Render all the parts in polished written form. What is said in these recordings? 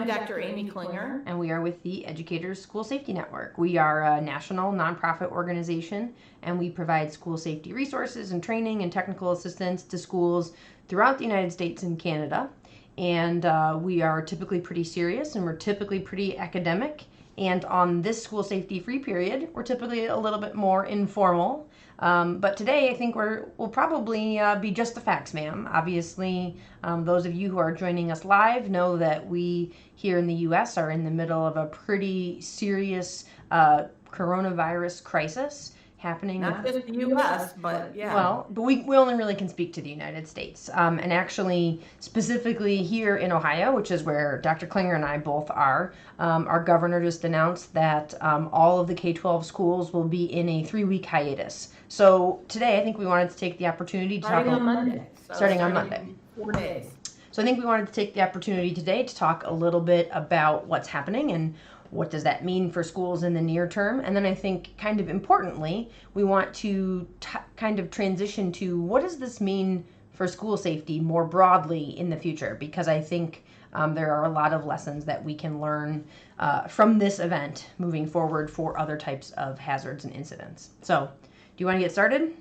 I'm Dr. Amy Klinger. And we are with the Educators School Safety Network. We are a national nonprofit organization, and we provide school safety resources and training and technical assistance to schools throughout the United States and Canada. And we are typically pretty serious, and we're typically pretty academic. And on this school safety free period, we're typically a little bit more informal. But today, I think we'll probably be just the facts, ma'am. Obviously, those of you who are joining us live know that we here in the U.S. are in the middle of a pretty serious coronavirus crisis happening. Not just the U.S., but yeah. Well, but we only really can speak to the United States. And actually, specifically here in Ohio, which is where Dr. Klinger and I both are, our governor just announced that all of the K-12 schools will be in a 3-week hiatus. So today, I think we wanted to take the opportunity to starting on Monday. Starting on Monday. 4 days. So I think we wanted to take the opportunity today to talk a little bit about what's happening and what does that mean for schools in the near term. And then I think kind of importantly, we want to kind of transition to what does this mean for school safety more broadly in the future? Because I think there are a lot of lessons that we can learn from this event moving forward for other types of hazards and incidents. So do you want to get started?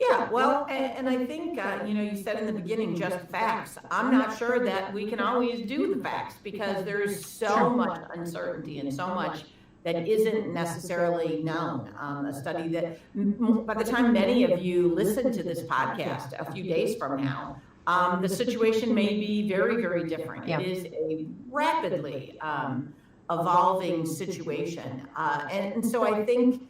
Yeah, well, and I think, you said in the beginning, just facts. I'm not sure that we can always do the facts because there's so much uncertainty and so much that isn't necessarily known. A study that, by the time many of you listen to this podcast a few days from now, the situation may be very, very different. Yeah. It is a rapidly evolving situation. And so I think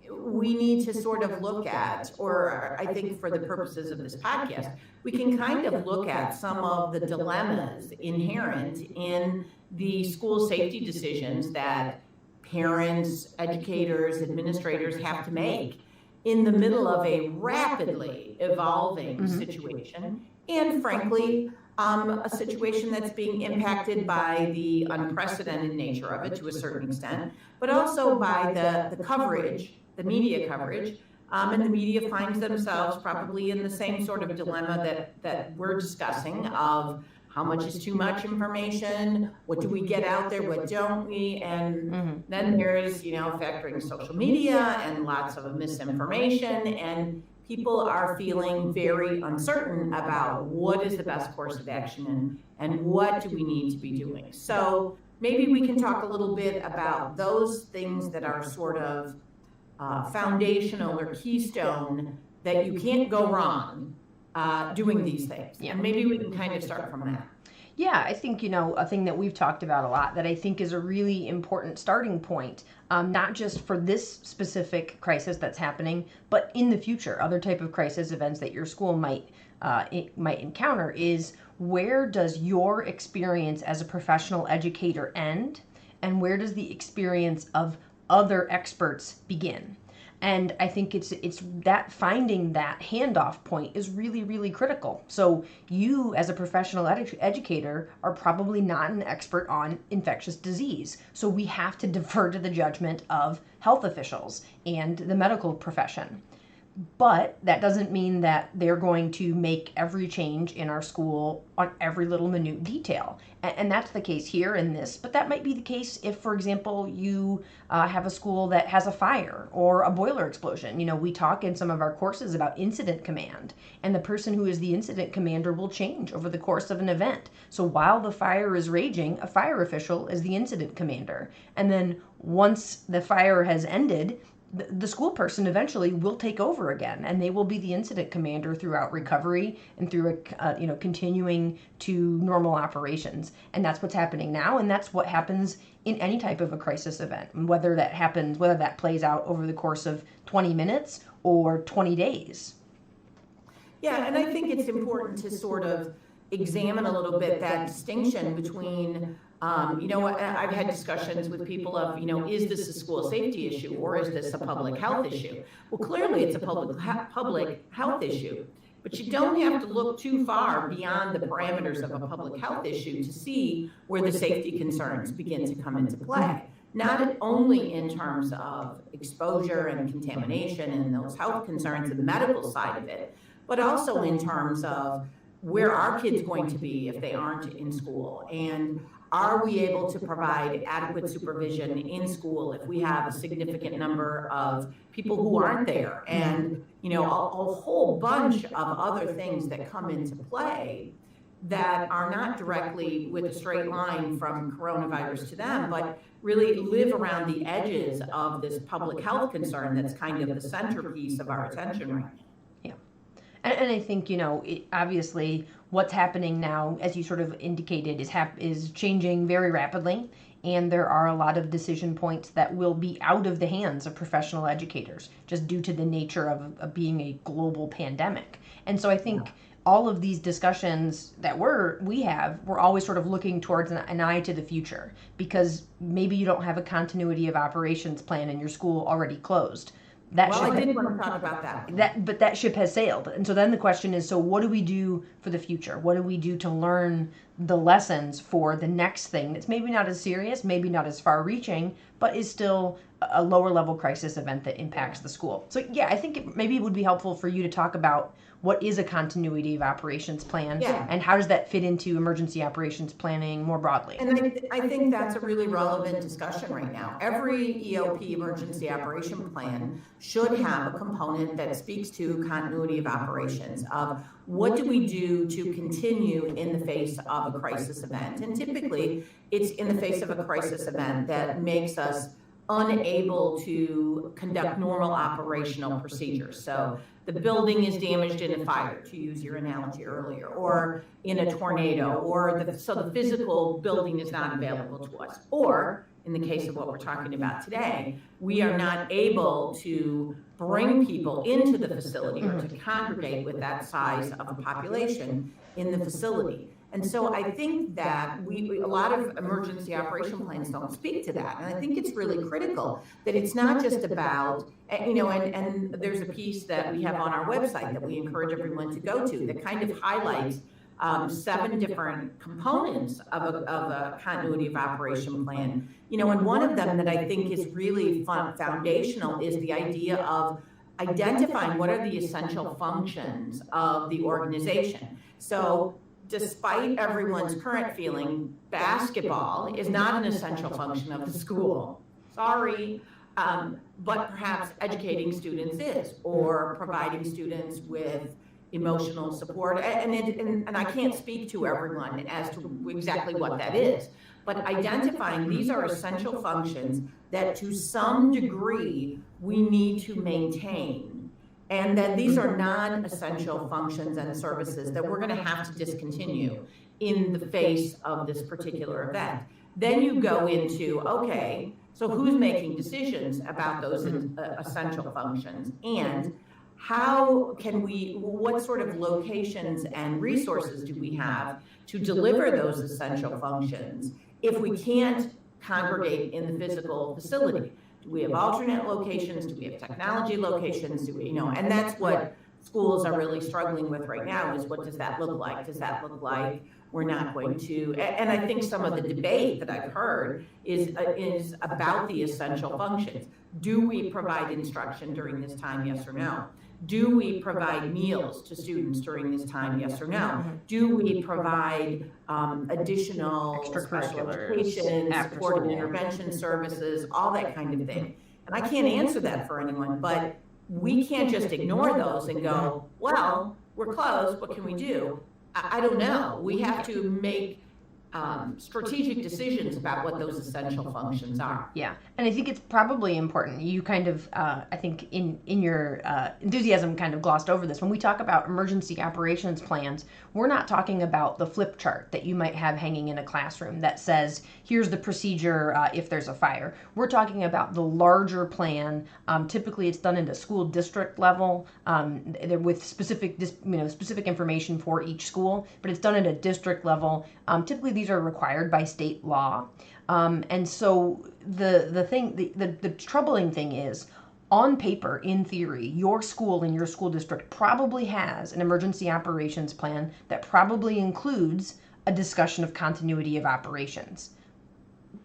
we need to sort of look at, or I think for the purposes of this podcast, we can kind of look at some of the dilemmas inherent in the school safety decisions that parents, educators, administrators have to make in the middle of a rapidly evolving situation, and frankly, a situation that's being impacted by the unprecedented nature of it to a certain extent, but also by the coverage, the media coverage, and the media finds themselves probably in the same sort of dilemma that we're discussing of how much is too much information, what do we get out there, what don't we, and then there's, factoring social media and lots of misinformation, and people are feeling very uncertain about what is the best course of action and what do we need to be doing. So maybe we can talk a little bit about those things that are sort of foundational or keystone that you can't go wrong doing these things. Yeah. And maybe we can kind of start from that. Yeah, I think, a thing that we've talked about a lot that I think is a really important starting point, not just for this specific crisis that's happening, but in the future, other type of crisis events that your school might encounter is where does your experience as a professional educator end and where does the experience of other experts begin? And I think it's that finding that handoff point is really, really critical. So you as a professional educator are probably not an expert on infectious disease. So we have to defer to the judgment of health officials and the medical profession. But that doesn't mean that they're going to make every change in our school on every little minute detail. And that's the case here in this, but that might be the case if, for example, you have a school that has a fire or a boiler explosion. We talk in some of our courses about incident command, and the person who is the incident commander will change over the course of an event. So while the fire is raging, a fire official is the incident commander. And then once the fire has ended, the school person eventually will take over again, and they will be the incident commander throughout recovery and through continuing to normal operations. And that's what's happening now, and that's what happens in any type of a crisis event, whether that plays out over the course of 20 minutes or 20 days. Yeah, and I think it's important to sort of examine a little bit that distinction between I've had discussions with people of, is this a school safety issue or is this a public health issue? Well, clearly it's a public health issue, but you don't have to look too far beyond the parameters of a public health issue to see where the safety concerns begin to come into play. Not only in terms of exposure and contamination and those health concerns and the medical side of it, but also in terms of where are kids going to be if they aren't in school? And are we able to provide adequate supervision in school if we have a significant number of people who aren't there? And, a whole bunch of other things that come into play that are not directly with a straight line from coronavirus to them, but really live around the edges of this public health concern that's kind of the centerpiece of our attention right now. Yeah. And I think, obviously what's happening now, as you sort of indicated, is changing very rapidly. And there are a lot of decision points that will be out of the hands of professional educators, just due to the nature of being a global pandemic. And so I think all of these discussions that we're always sort of looking towards an eye to the future, because maybe you don't have a continuity of operations plan and your school already closed. I did want to talk about that. But that ship has sailed. And so then the question is, so what do we do for the future? What do we do to learn the lessons for the next thing that's maybe not as serious, maybe not as far reaching, but is still a lower level crisis event that impacts the school? So yeah, I think maybe it would be helpful for you to talk about what is a continuity of operations plan, and how does that fit into emergency operations planning more broadly? And I think that's a really relevant discussion right now. Every EOP, emergency operation plan, should have a component that speaks to continuity of operations, of what do we do to continue in the face of a crisis event. And typically, it's in the face of a crisis event that makes us unable to conduct normal operational procedures. So the building is damaged in a fire, to use your analogy earlier, or in a tornado, or so the physical building is not available to us. Or in the case of what we're talking about today, we are not able to bring people into the facility or to congregate with that size of a population in the facility. And so I think that a lot of emergency operation plans don't speak to that. And I think it's really critical that it's not just about, and there's a piece that we have on our website that we encourage everyone to go to that kind of highlights 7 different components of a continuity of operation plan. And one of them that I think is really foundational is the idea of identifying what are the essential functions of the organization. So despite everyone's current feeling, basketball is not an essential function of the school. Sorry. But perhaps educating students is, or providing students with emotional support. And I can't speak to everyone as to exactly what that is, but identifying these are essential functions that to some degree we need to maintain. And that these are non-essential functions and services that we're going to have to discontinue in the face of this particular event. Then you go into, okay, so who's making decisions about those essential functions? And how can what sort of locations and resources do we have to deliver those essential functions if we can't congregate in the physical facility? Do we have alternate locations? Do we have technology locations? And that's what schools are really struggling with right now, is what does that look like? Does that look like we're not going to, and I think some of the debate that I've heard is about the essential functions. Do we provide instruction during this time, yes or no? Do we provide meals to students during this time, yes or no? Do we provide additional special education, support and intervention services, all that kind of thing? And I can't answer that for anyone, but we can't just ignore those and go, well, we're closed, what can we do? I don't know. We have to make strategic decisions about what those essential functions are. Yeah, and I think it's probably important. You kind of, I think in your enthusiasm kind of glossed over this. When we talk about emergency operations plans, we're not talking about the flip chart that you might have hanging in a classroom that says, here's the procedure if there's a fire. We're talking about the larger plan. Typically it's done at a school district level with specific information for each school, but it's done at a district level. Typically these are required by state law. And so the troubling thing is, on paper, in theory, your school and your school district probably has an emergency operations plan that probably includes a discussion of continuity of operations.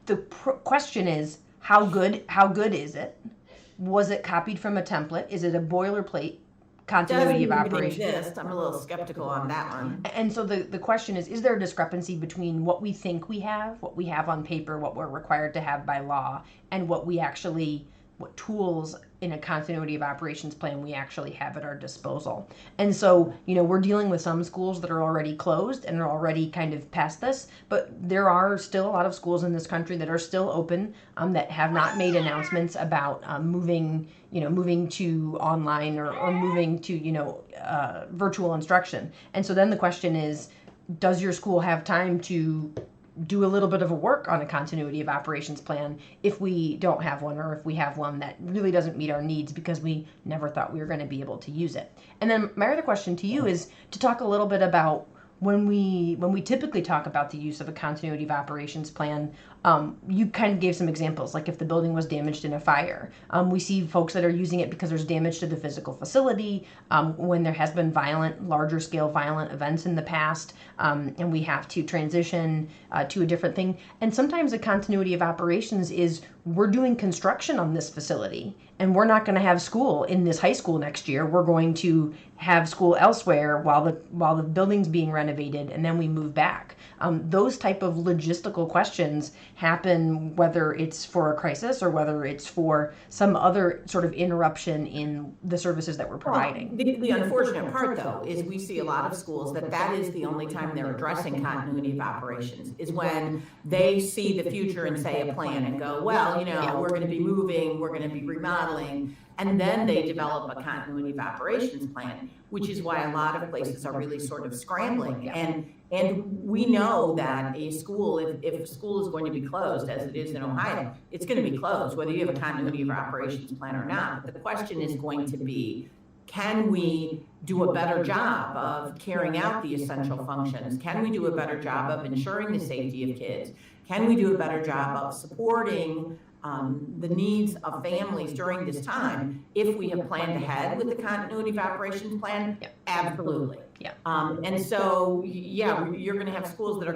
The question is, how good is it? Was it copied from a template? Is it a boilerplate continuity of Doesn't even operation. exist. I'm a little skeptical on that one. And so the question is there a discrepancy between what we think we have, what we have on paper, what we're required to have by law, and what tools in a continuity of operations plan we actually have at our disposal? And so, we're dealing with some schools that are already closed and are already kind of past this, but there are still a lot of schools in this country that are still open, that have not made announcements about moving to online or moving to, virtual instruction. And so then the question is, does your school have time to do a little bit of a work on a continuity of operations plan if we don't have one, or if we have one that really doesn't meet our needs because we never thought we were going to be able to use it? And then my other question to you is to talk a little bit about when we typically talk about the use of a continuity of operations plan. You kind of gave some examples, like if the building was damaged in a fire. We see folks that are using it because there's damage to the physical facility, when there has been larger scale violent events in the past, and we have to transition to a different thing. And sometimes a continuity of operations is we're doing construction on this facility and we're not going to have school in this high school next year. We're going to have school elsewhere while the building's being renovated, and then we move back. Those type of logistical questions happen whether it's for a crisis or whether it's for some other sort of interruption in the services that we're providing. Well, the unfortunate part, though, is we see a lot of schools that is the only time they're addressing continuity of operations, is when they see the future and say a plan and go, well, we're going to be moving, we're going to be remodeling, and then they develop a continuity of operations plan, which is why a lot of places are really sort of scrambling. And we know that a school, if school is going to be closed, as it is in Ohio, it's going to be closed, whether you have a continuity of operations plan or not. But the question is going to be, can we do a better job of carrying out the essential functions? Can we do a better job of ensuring the safety of kids? Can we do a better job of supporting the needs of families during this time if we have planned ahead with the continuity of operations plan? Yep. Absolutely. Yeah. And so, you're going to have schools that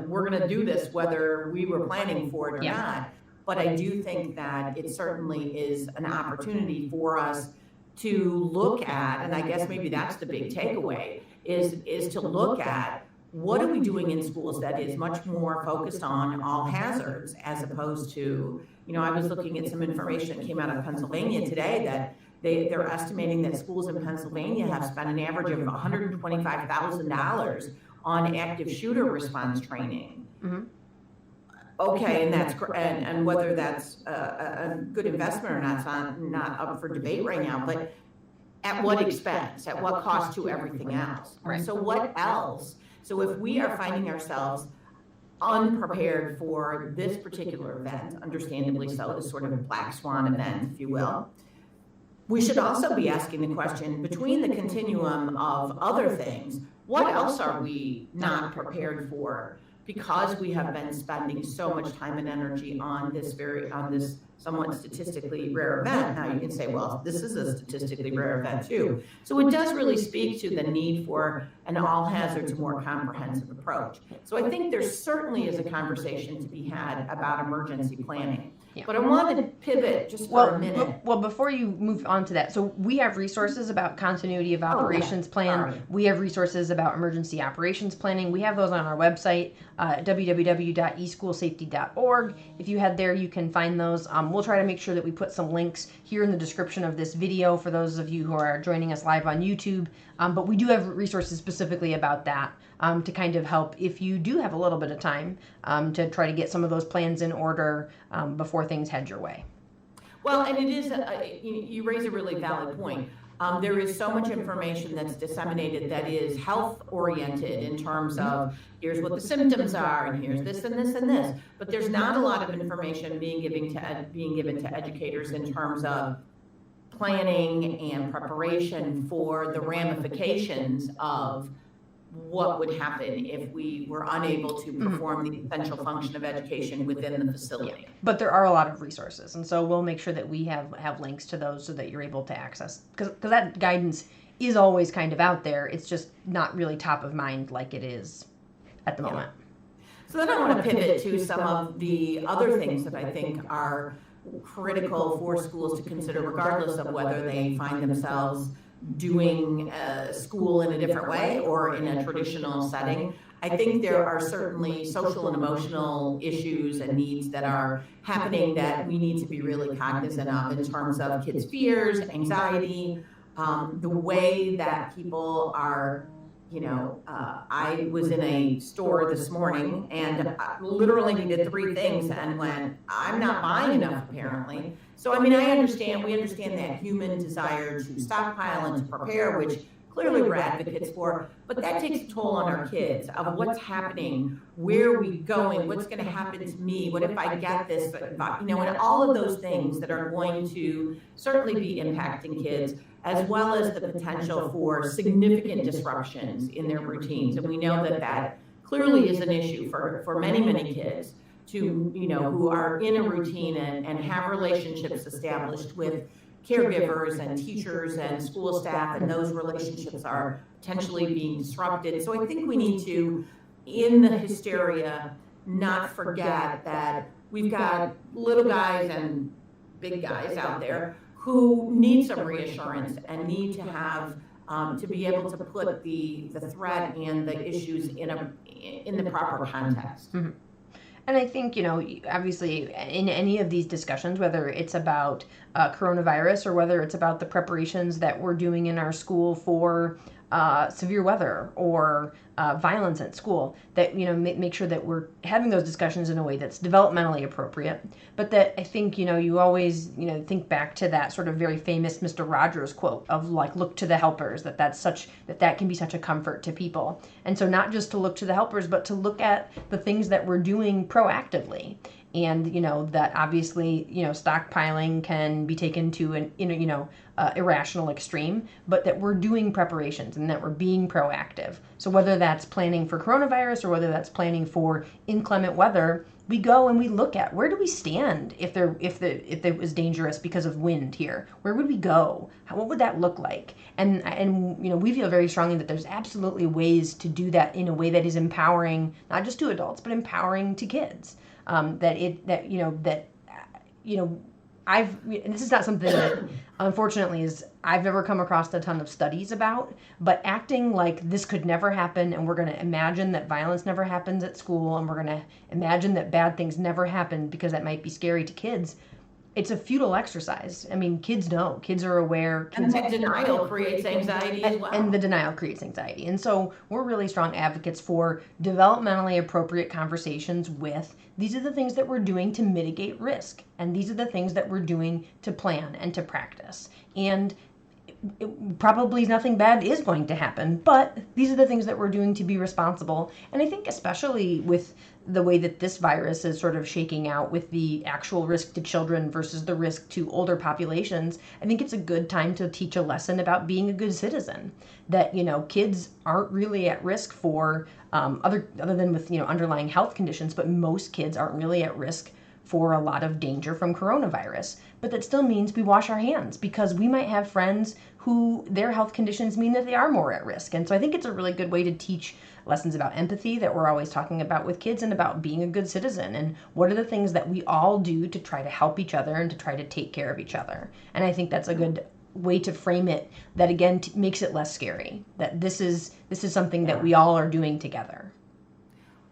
we're going to do this whether we were planning for it or not. But I do think that it certainly is an opportunity for us to look at, and I guess maybe that's the big takeaway, is to look at what are we doing in schools that is much more focused on all hazards, as opposed to, I was looking at some information that came out of Pennsylvania today that they're estimating that schools in Pennsylvania have spent an average of $125,000 on active shooter response training. Mm-hmm. Okay, and whether that's a good investment or not, it's not up for debate right now, but at what expense, at what cost to everything else? Right. So what else? So if we are finding ourselves unprepared for this particular event, understandably so, this sort of black swan event, if you will, we should also be asking the question, between the continuum of other things, what else are we not prepared for? Because we have been spending so much time and energy on this somewhat statistically rare event. Now you can say, well, this is a statistically rare event too. So it does really speak to the need for an all hazards, more comprehensive approach. So I think there certainly is a conversation to be had about emergency planning. Yeah. But I want to pivot just for a minute. Well, before you move on to that, so we have resources about continuity of operations plan. Sorry. We have resources about emergency operations planning. We have those on our website, www.eschoolsafety.org. If you head there, you can find those. We'll try to make sure that we put some links here in the description of this video for those of you who are joining us live on YouTube. But we do have resources specifically about that to kind of help if you do have a little bit of time to try to get some of those plans in order before things head your way. Well, and it is, you raise a really valid point. There is so much information that's disseminated that is health-oriented in terms of here's what the symptoms are, and here's this and this and this. But there's not a lot of information being given to educators in terms of planning and preparation for the ramifications of what would happen if we were unable to perform the essential function of education within the facility. But there are a lot of resources, and so we'll make sure that we have links to those so that you're able to access, because that guidance is always kind of out there. It's just not really top of mind like it is at the moment. So then I want to pivot to some of the other things that I think are critical for schools to consider, regardless of whether they find themselves doing school in a different way or in a traditional setting. I think there are certainly social and emotional issues and needs that are happening that we need to be really cognizant of in terms of kids' fears, anxiety, the way that people are. I was in a store this morning and I literally needed 3 things and went, I'm not buying enough apparently. So, I mean, we understand that human desire to stockpile and to prepare, which clearly we're advocates for, but that takes a toll on our kids of what's happening, where are we going, what's going to happen to me, what if I get this, and all of those things that are going to certainly be impacting kids, as well as the potential for significant disruptions in their routines. And we know that that clearly is an issue for many, many kids who are in a routine and have relationships established with caregivers and teachers and school staff, and those relationships are potentially being disrupted. So I think we need to, in the hysteria, not forget that we've got little guys and big guys out there who need some reassurance and need to have to be able to put the threat and the issues in the proper context. Mm-hmm. And I think, obviously in any of these discussions, whether it's about coronavirus or whether it's about the preparations that we're doing in our school for severe weather or violence at school, that, make sure that we're having those discussions in a way that's developmentally appropriate. But that I think, you always, think back to that sort of very famous Mr. Rogers quote of like, look to the helpers, that can be such a comfort to people. And so not just to look to the helpers, but to look at the things that we're doing proactively. And, that obviously, stockpiling can be taken to an, irrational extreme, but that we're doing preparations and that we're being proactive. So whether that's planning for coronavirus or whether that's planning for inclement weather, we go and we look at where do we stand if it was dangerous because of wind here. Where would we go? What would that look like? And we feel very strongly that there's absolutely ways to do that in a way that is empowering, not just to adults, but empowering to kids. And this is not something that unfortunately I've never come across a ton of studies about, but acting like this could never happen and we're going to imagine that violence never happens at school and we're going to imagine that bad things never happen because that might be scary to kids. It's a futile exercise. I mean, kids know, kids are aware. And that denial creates anxiety as well. And the denial creates anxiety. And so we're really strong advocates for developmentally appropriate conversations with, these are the things that we're doing to mitigate risk. And these are the things that we're doing to plan and to practice. And probably nothing bad is going to happen, but these are the things that we're doing to be responsible. And I think especially with the way that this virus is sort of shaking out with the actual risk to children versus the risk to older populations, I think it's a good time to teach a lesson about being a good citizen. That, kids aren't really at risk for other than with, underlying health conditions, but most kids aren't really at risk for a lot of danger from coronavirus. But that still means we wash our hands because we might have friends who their health conditions mean that they are more at risk. And so I think it's a really good way to teach lessons about empathy that we're always talking about with kids and about being a good citizen and what are the things that we all do to try to help each other and to try to take care of each other. And I think that's a good way to frame it that, again, makes it less scary, that this is something that we all are doing together.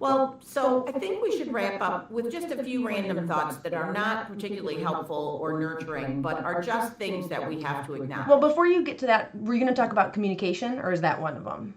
Well, so I think we should wrap up with just a few random thoughts that are not particularly helpful or nurturing, but are just things that we have to acknowledge. Well, before you get to that, were you going to talk about communication, or is that one of them?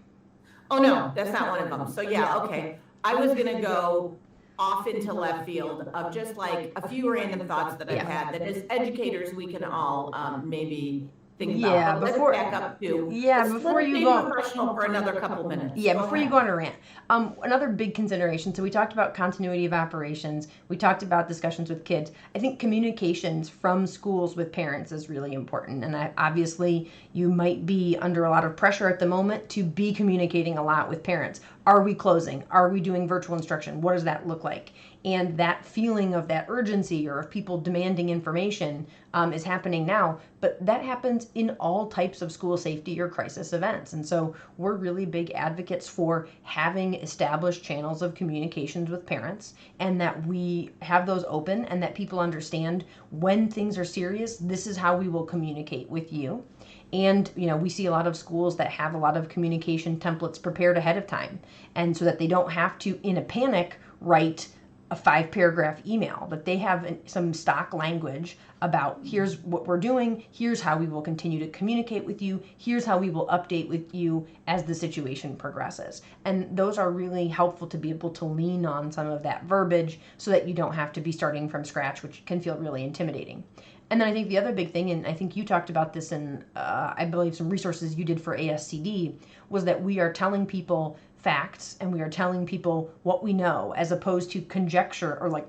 Oh, no, that's not one of them. So, yeah, okay. I was going to go off into left field of just like a few random thoughts that I've had that as educators we can all maybe think about. Yeah, but before let's back up to before you go professional for another couple minutes. Yeah, before you go on a rant. Another big consideration. So we talked about continuity of operations. We talked about discussions with kids. I think communications from schools with parents is really important. And obviously, you might be under a lot of pressure at the moment to be communicating a lot with parents. Are we closing? Are we doing virtual instruction? What does that look like? And that feeling of that urgency or of people demanding information is happening now, but that happens in all types of school safety or crisis events. And so we're really big advocates for having established channels of communications with parents and that we have those open and that people understand when things are serious, this is how we will communicate with you. And, we see a lot of schools that have a lot of communication templates prepared ahead of time. And so that they don't have to, in a panic, write a 5-paragraph email, that they have some stock language about here's what we're doing, here's how we will continue to communicate with you, here's how we will update with you as the situation progresses. And those are really helpful to be able to lean on some of that verbiage so that you don't have to be starting from scratch, which can feel really intimidating. And then I think the other big thing, and I think you talked about this in, I believe, some resources you did for ASCD, was that we are telling people facts and we are telling people what we know as opposed to conjecture or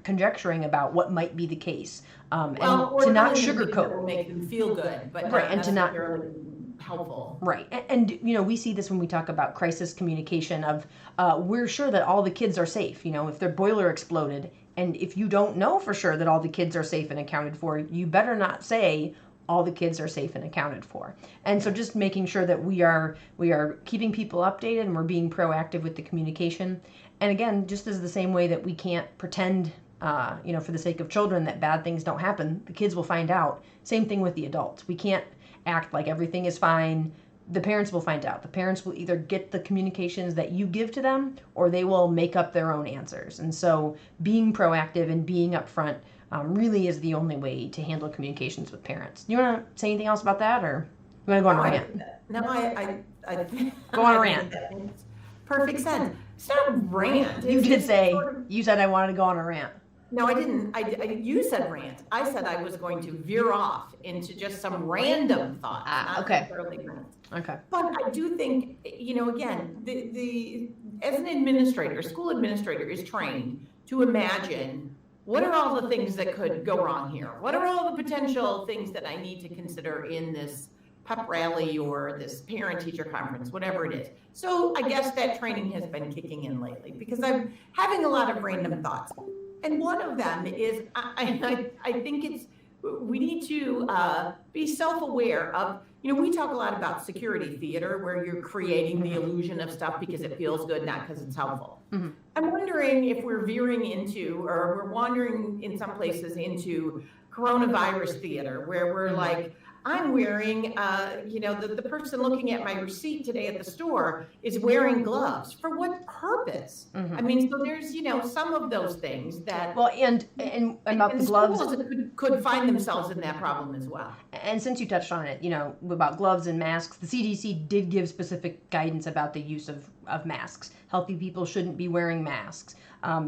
conjecturing about what might be the case. Well, and to not sugarcoat. That will sugarcoat. make them feel good, but Right, not and to not- necessarily helpful. Right. And we see this when we talk about crisis communication of we're sure that all the kids are safe. If their boiler exploded, and if you don't know for sure that all the kids are safe and accounted for, you better not say all the kids are safe and accounted for. And so just making sure that we are keeping people updated and we're being proactive with the communication. And again, just as the same way that we can't pretend, for the sake of children that bad things don't happen, the kids will find out. Same thing with the adults. We can't act like everything is fine. The parents will find out. The parents will either get the communications that you give to them or they will make up their own answers. And so being proactive and being upfront really is the only way to handle communications with parents. You want to say anything else about that, or you want to go on a rant? No, I Go on a rant. Perfect sense. It's not a rant. You It's did just say, sort of- you said I wanted to go on a rant. No, I didn't. You said rant. I said I was going to veer off into just some random thoughts. Not Okay. necessarily rant. Okay. But I do think, again, the as an administrator, school administrator is trained to imagine what are all the things that could go wrong here? What are all the potential things that I need to consider in this pep rally or this parent-teacher conference, whatever it is? So I guess that training has been kicking in lately because I'm having a lot of random thoughts. And one of them is, I think we need to be self-aware of, we talk a lot about security theater where you're creating the illusion of stuff because it feels good, not because it's helpful. Mm-hmm. I'm wondering if we're veering into, or we're wandering in some places into coronavirus theater where we're like, I'm wearing, the person looking at my receipt today at the store is wearing gloves. For what purpose? Mm-hmm. I mean, so there's, some of those things that. Well, and about the gloves. Schools could find themselves in that problem as well. And since you touched on it, about gloves and masks, the CDC did give specific guidance about the use of masks. Healthy people shouldn't be wearing masks.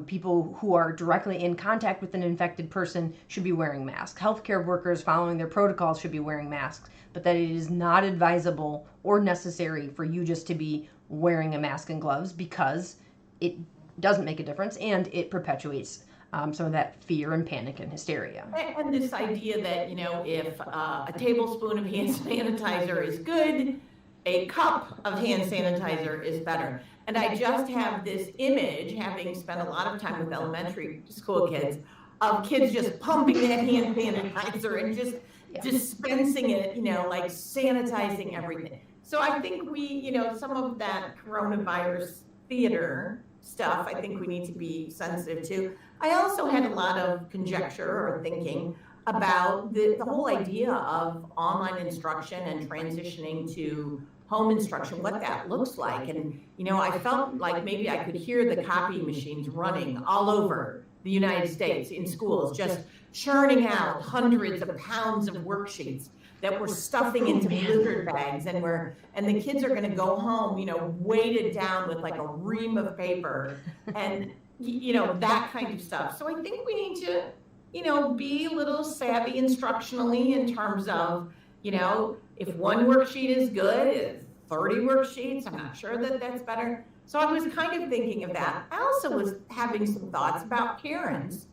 People who are directly in contact with an infected person should be wearing masks. Healthcare workers following their protocols should be wearing masks, but that it is not advisable or necessary for you just to be wearing a mask and gloves because it doesn't make a difference and it perpetuates some of that fear and panic and hysteria. And this idea that, if a tablespoon of hand sanitizer is good, a cup of hand sanitizer is better. And I just have this image, having spent a lot of time with elementary school kids, of kids just pumping that hand sanitizer and just dispensing it, like sanitizing everything. So I think we, some of that coronavirus theater stuff, I think we need to be sensitive to. I also had a lot of conjecture or thinking about the whole idea of online instruction and transitioning to home instruction, what that looks like. And, I felt like maybe I could hear the copy machines running all over the United States in schools, just churning out hundreds of pounds of worksheets that we're stuffing into blizzard bags, and the kids are going to go home, weighted down with like a ream of paper and, that kind of stuff. So I think we need to, be a little savvy instructionally in terms of, if one worksheet is good, 30 worksheets, I'm not sure that that's better. So I was kind of thinking of that. I also was having some thoughts about parents,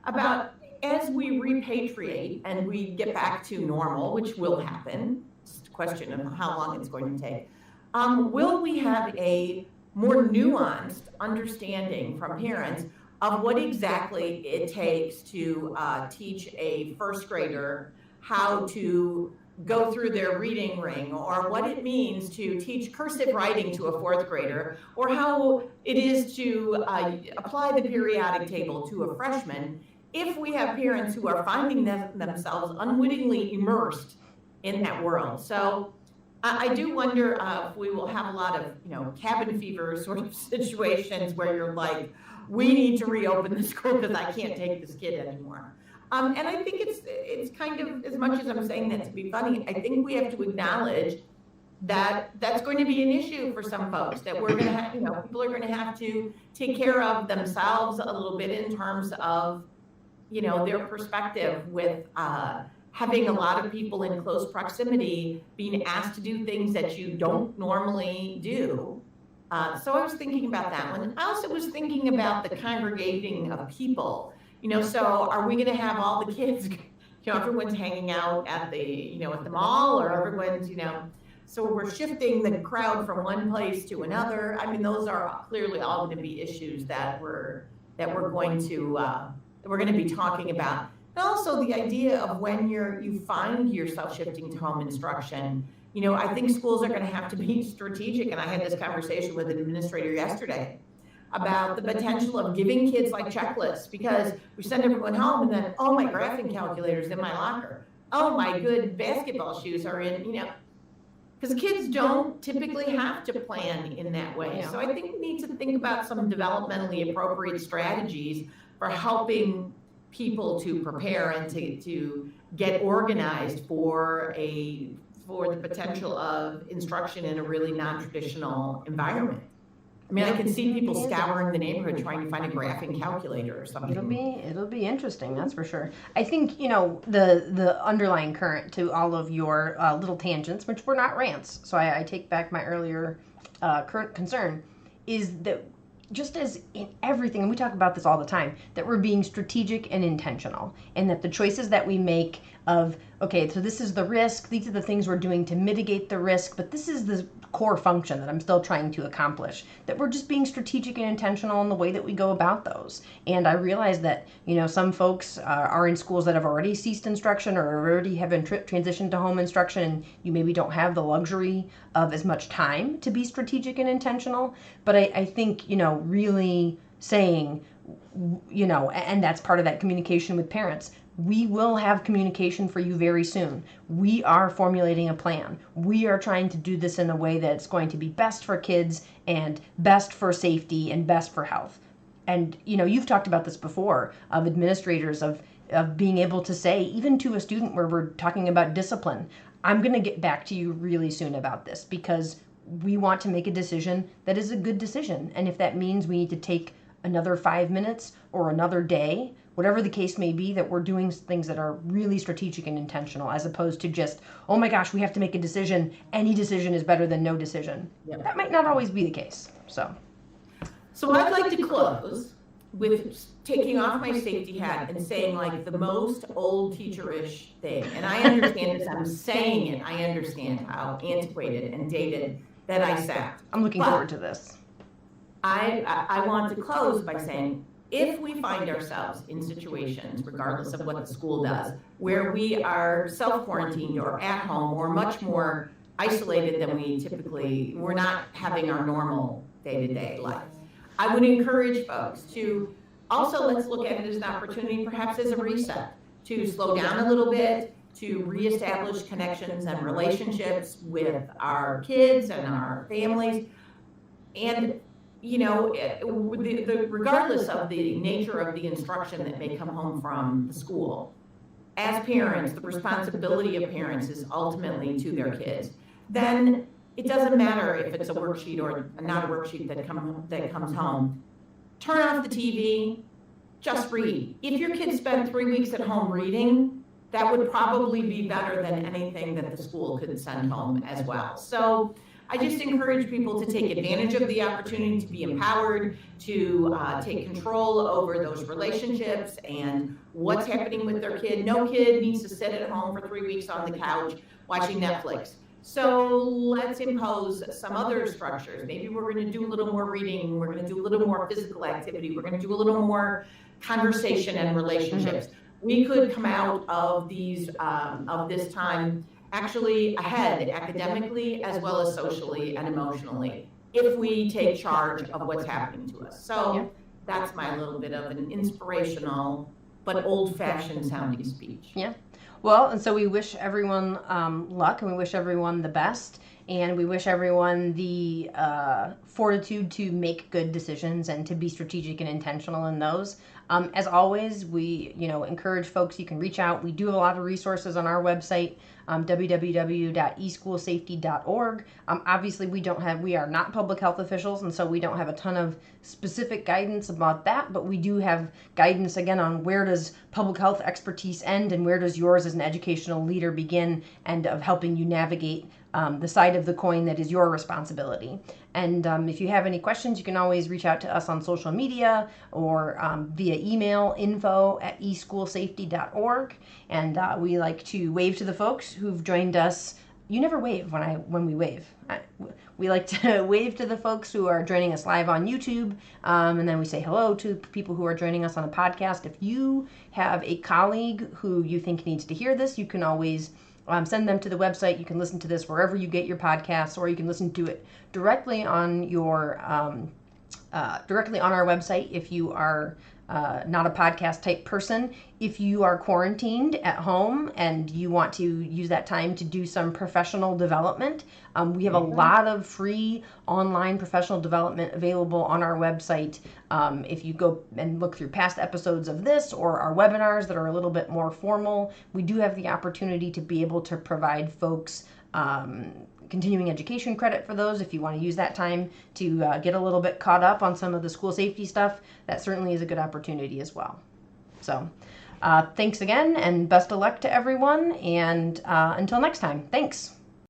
about as we repatriate and we get back to normal, which will happen, it's a question of how long it's going to take, will we have a more nuanced understanding from parents of what exactly it takes to teach a first grader how to go through their reading ring, or what it means to teach cursive writing to a fourth grader, or how it is to apply the periodic table to a freshman, if we have parents who are finding themselves unwittingly immersed in that world. So I do wonder if we will have a lot of, cabin fever sort of situations where you're like, we need to reopen the school because I can't take this kid anymore. And I think it's kind of, as much as I'm saying that to be funny, I think we have to acknowledge that that's going to be an issue for some folks, that we're going to have, people are going to have to take care of themselves a little bit in terms of, their perspective with having a lot of people in close proximity being asked to do things that you don't normally do. So I was thinking about that one. I also was thinking about the congregating of people. So are we going to have all the kids, everyone's hanging out at the, at the mall, or everyone's, so we're shifting the crowd from one place to another. I mean, those are clearly all going to be issues that we're going to be talking about. And also the idea of when you find yourself shifting to home instruction. I think schools are going to have to be strategic. And I had this conversation with an administrator yesterday about the potential of giving kids like checklists, because we send everyone home and then, oh, my graphing calculator's in my locker. Oh, my good basketball shoes are in, because kids don't typically have to plan in that way. So I think we need to think about some developmentally appropriate strategies for helping people to prepare and to get organized for the potential of instruction in a really non-traditional environment. I mean, I can see people scouring the neighborhood trying to find a graphing calculator or something. It'll be interesting, that's for sure. I think, the underlying current to all of your little tangents, which were not rants, so I take back my earlier current concern, is that just as in everything, and we talk about this all the time, that we're being strategic and intentional, and that the choices that we make of, okay, so this is the risk, these are the things we're doing to mitigate the risk, but this is the core function that I'm still trying to accomplish, that we're just being strategic and intentional in the way that we go about those. And I realize that, some folks are in schools that have already ceased instruction or already have transitioned to home instruction, and you maybe don't have the luxury of as much time to be strategic and intentional. But I think, really saying, and that's part of that communication with parents. We will have communication for you very soon. We are formulating a plan. We are trying to do this in a way that's going to be best for kids and best for safety and best for health. And, you've talked about this before, of administrators of being able to say, even to a student where we're talking about discipline, I'm going to get back to you really soon about this, because we want to make a decision that is a good decision. And if that means we need to take another 5 minutes or another day, whatever the case may be, that we're doing things that are really strategic and intentional, as opposed to just, oh my gosh, we have to make a decision. Any decision is better than no decision. Yep. That might not always be the case. So I'd like to close with taking off my safety hat and saying, like, the most old teacher-ish thing. And I understand this, I'm saying it, I understand how antiquated and dated that I sound. I'm looking forward to this. I want to close by saying, if we find ourselves in situations, regardless of what the school does, where we are self-quarantined or at home or much more isolated than we're not having our normal day-to-day life, I would encourage folks to also, let's look at it as an opportunity, perhaps as a reset, to slow down a little bit, to reestablish connections and relationships with our kids and our families. And regardless of the nature of the instruction that may come home from the school, as parents, the responsibility of parents is ultimately to their kids. Then it doesn't matter if it's a worksheet or not a worksheet that comes home. Turn off the TV, just read. If your kids spend 3 weeks at home reading, that would probably be better than anything that the school could send home as well. So I just encourage people to take advantage of the opportunity to be empowered, to take control over those relationships and what's happening with their kid. No kid needs to sit at home for 3 weeks on the couch watching Netflix. So let's impose some other structures. Maybe we're going to do a little more reading. We're going to do a little more physical activity. We're going to do a little more conversation and relationships. We could come out of this time actually ahead academically as well as socially and emotionally if we take charge of what's happening to us. So that's my little bit of an inspirational but old-fashioned sounding speech. Yeah. Well, and so we wish everyone luck, and we wish everyone the best, and we wish everyone the fortitude to make good decisions and to be strategic and intentional in those. As always, we encourage folks, you can reach out. We do have a lot of resources on our website, www.eschoolsafety.org. Obviously, we are not public health officials, and so we don't have a ton of specific guidance about that, but we do have guidance, again, on where does public health expertise end and where does yours as an educational leader begin, and of helping you navigate the side of the coin that is your responsibility. And if you have any questions, you can always reach out to us on social media or via email, info@eschoolsafety.org. And we like to wave to the folks who've joined us. You never wave when we wave. We like to wave to the folks who are joining us live on YouTube, and then we say hello to people who are joining us on the podcast. If you have a colleague who you think needs to hear this, you can always send them to the website. You can listen to this wherever you get your podcasts, or you can listen to it directly on your directly on our website if you are not a podcast type person. If you are quarantined at home and you want to use that time to do some professional development, we have a lot of free online professional development available on our website. If you go and look through past episodes of this or our webinars that are a little bit more formal, we do have the opportunity to be able to provide folks continuing education credit for those. If you want to use that time to get a little bit caught up on some of the school safety stuff, that certainly is a good opportunity as well. So thanks again, and best of luck to everyone, and until next time, thanks.